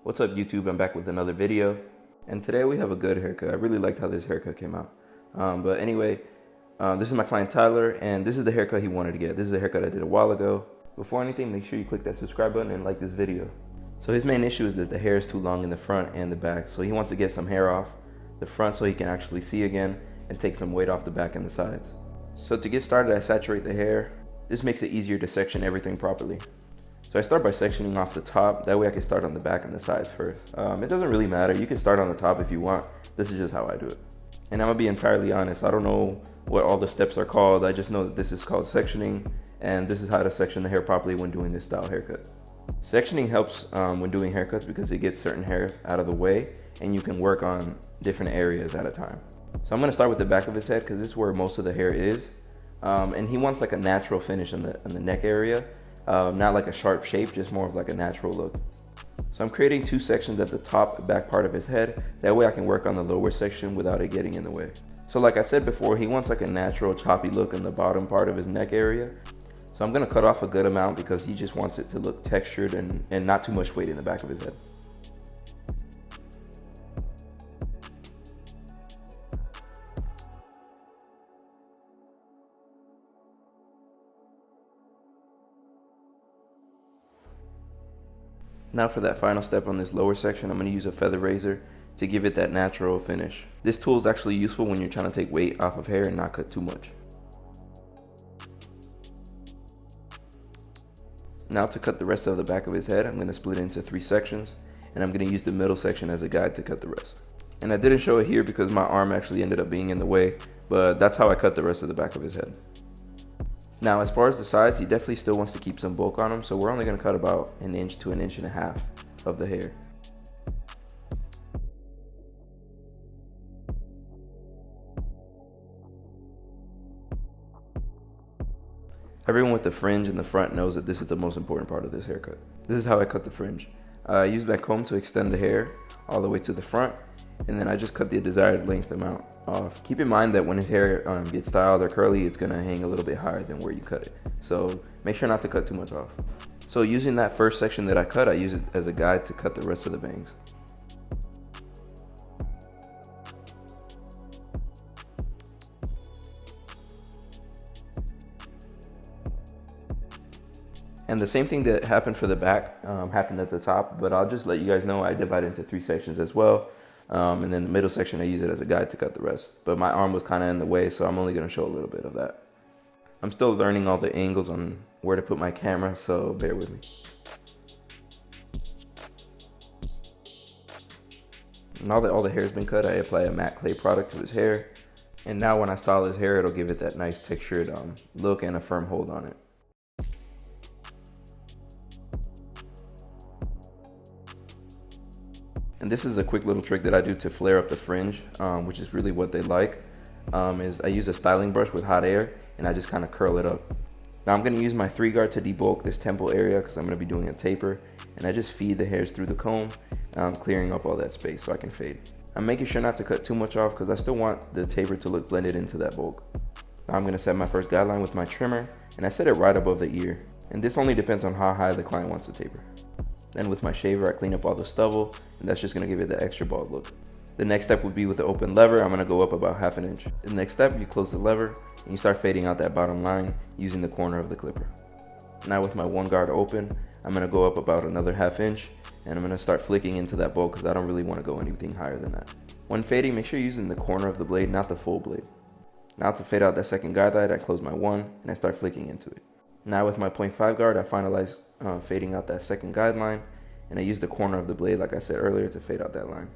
What's up YouTube, I'm back with another video, and today we have a good haircut. I really liked how this haircut came out. But anyway, this is my client Tyler, and this is the haircut he wanted to get. This is a haircut I did a while ago. Before anything, make sure you click that subscribe button and like this video. So his main issue is that the hair is too long in the front and the back, so he wants to get some hair off the front so he can actually see again and take some weight off the back and the sides. So to get started, I saturate the hair. This makes it easier to section everything properly. So I start by sectioning off the top, that way I can start on the back and the sides first. It doesn't really matter, you can start on the top if you want. This is just how I do it. And I'm gonna be entirely honest, I don't know what all the steps are called, I just know that this is called sectioning, and this is how to section the hair properly when doing this style haircut. Sectioning helps when doing haircuts because it gets certain hairs out of the way, and you can work on different areas at a time. So I'm gonna start with the back of his head because this is where most of the hair is. And he wants like a natural finish in the neck area. Not like a sharp shape, just more of like a natural look. So I'm creating two sections at the top and back part of his head. That way I can work on the lower section without it getting in the way. So like I said before, he wants like a natural choppy look in the bottom part of his neck area. So I'm gonna cut off a good amount because he just wants it to look textured and not too much weight in the back of his head. Now for that final step on this lower section, I'm going to use a feather razor to give it that natural finish. This tool is actually useful when you're trying to take weight off of hair and not cut too much. Now to cut the rest of the back of his head, I'm going to split it into 3 sections, and I'm going to use the middle section as a guide to cut the rest. And I didn't show it here because my arm actually ended up being in the way, but that's how I cut the rest of the back of his head. Now, as far as the sides, he definitely still wants to keep some bulk on him, so we're only going to cut about 1 inch to 1.5 inches of the hair. Everyone with the fringe in the front knows that this is the most important part of this haircut. This is how I cut the fringe. I use my comb to extend the hair all the way to the front, and then I just cut the desired length amount off. Keep in mind that when his hair gets styled or curly, it's gonna hang a little bit higher than where you cut it. So make sure not to cut too much off. So using that first section that I cut, I use it as a guide to cut the rest of the bangs. And the same thing that happened for the back happened at the top, but I'll just let you guys know I divide it into 3 sections as well. And then the middle section, I use it as a guide to cut the rest. But my arm was kind of in the way, so I'm only going to show a little bit of that. I'm still learning all the angles on where to put my camera, so bear with me. Now that all the hair's been cut, I apply a matte clay product to his hair. And now when I style his hair, it'll give it that nice textured look and a firm hold on it. And this is a quick little trick that I do to flare up the fringe, which is really what they like, is I use a styling brush with hot air and I just kind of curl it up. Now I'm going to use my 3-guard to debulk this temple area because I'm going to be doing a taper, and I just feed the hairs through the comb, clearing up all that space so I can fade. I'm making sure not to cut too much off because I still want the taper to look blended into that bulk. Now I'm going to set my first guideline with my trimmer, and I set it right above the ear, and this only depends on how high the client wants to taper. Then with my shaver, I clean up all the stubble, and that's just gonna give it the extra bald look. The next step would be with the open lever. I'm gonna go up about 1/2 inch. The next step, you close the lever, and you start fading out that bottom line using the corner of the clipper. Now with my 1 guard open, I'm gonna go up about another 1/2 inch, and I'm gonna start flicking into that bulk because I don't really wanna go anything higher than that. When fading, make sure you're using the corner of the blade, not the full blade. Now to fade out that second guideline, I close my 1, and I start flicking into it. Now with my 0.5 guard, I finalize fading out that second guideline, and I use the corner of the blade, like I said earlier, to fade out that line.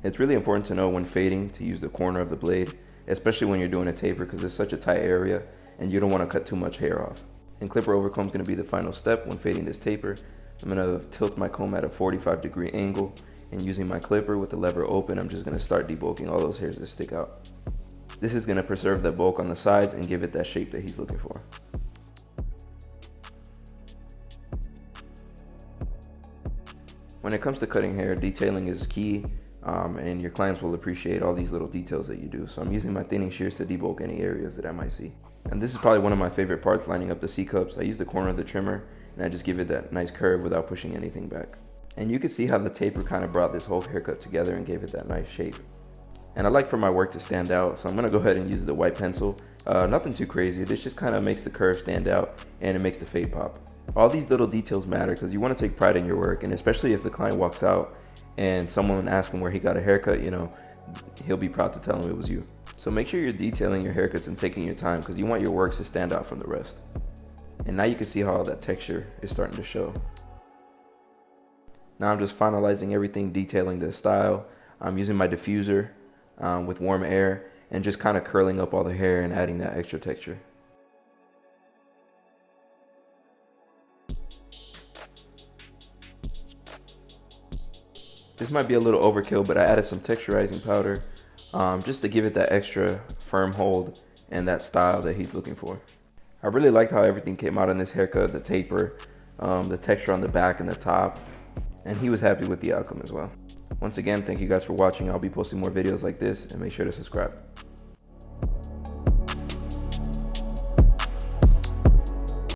It's really important to know when fading to use the corner of the blade, especially when you're doing a taper because it's such a tight area and you don't want to cut too much hair off. And clipper overcomb is going to be the final step when fading this taper. I'm going to tilt my comb at a 45-degree angle, and using my clipper with the lever open, I'm just going to start debulking all those hairs that stick out. This is going to preserve that bulk on the sides and give it that shape that he's looking for. When it comes to cutting hair, detailing is key, and your clients will appreciate all these little details that you do. So I'm using my thinning shears to debulk any areas that I might see. And this is probably one of my favorite parts, lining up the C-cups. I use the corner of the trimmer, and I just give it that nice curve without pushing anything back. And you can see how the taper kind of brought this whole haircut together and gave it that nice shape. And I like for my work to stand out, so I'm gonna go ahead and use the white pencil. Nothing too crazy, this just kind of makes the curve stand out and it makes the fade pop. All these little details matter because you want to take pride in your work, and especially if the client walks out and someone asks him where he got a haircut, you know, he'll be proud to tell him it was you. So make sure you're detailing your haircuts and taking your time because you want your works to stand out from the rest. And now you can see how all that texture is starting to show. Now I'm just finalizing everything, detailing the style. I'm using my diffuser with warm air and just kind of curling up all the hair and adding that extra texture. This might be a little overkill, but I added some texturizing powder just to give it that extra firm hold and that style that he's looking for. I really liked how everything came out on this haircut, the taper, the texture on the back and the top, and he was happy with the outcome as well. Once again, thank you guys for watching. I'll be posting more videos like this, and make sure to subscribe.